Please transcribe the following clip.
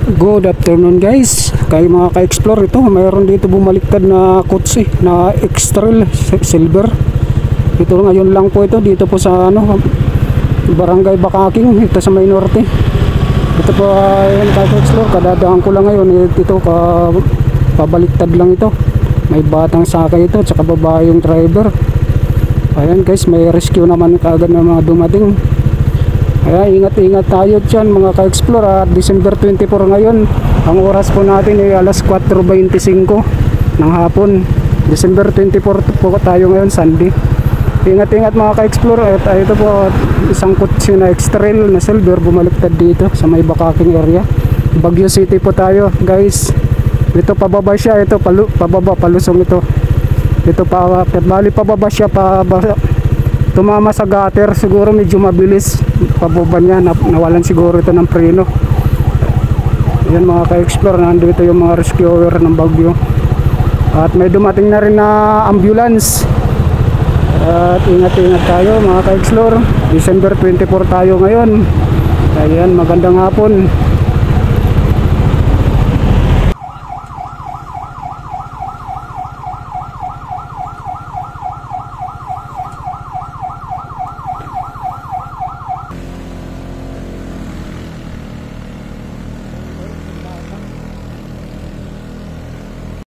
Good afternoon guys, kayo mga ka-explore. Ito mayroon dito bumaliktad na kotse na X-Trail silver. Ito ngayon lang po ito dito po sa Barangay Bakaking, ito sa May Norte. Ito po ayun ka-explore, kadadaan ko lang ngayon. Ito pabaliktad lang ito. May batang sakay ito, tsaka babae yung driver. Ayan guys, may rescue naman kaagad na mga dumating. Kaya ingat-ingat tayo dyan mga ka-explore. At December 24 ngayon, ang oras po natin ay alas 4:25 ng hapon. December 24 po tayo ngayon, Sunday. Ingat-ingat mga ka-explore. At ito po isang kotse na X-Trail na silver bumaliktad dito sa May Bakaking area, Baguio City po tayo guys. Ito pababa siya, ito pababa, palusong ito. Ito bali pababa siya, tumama sa gutter, siguro medyo mabilis pababa niya, nawalan siguro ito ng preno. Yan mga ka-explore, nandito yung mga rescuer ng Baguio. At may dumating na rin na ambulance. At ingat-ingat tayo mga ka-explore. December 24 tayo ngayon. Ayan, magandang hapon.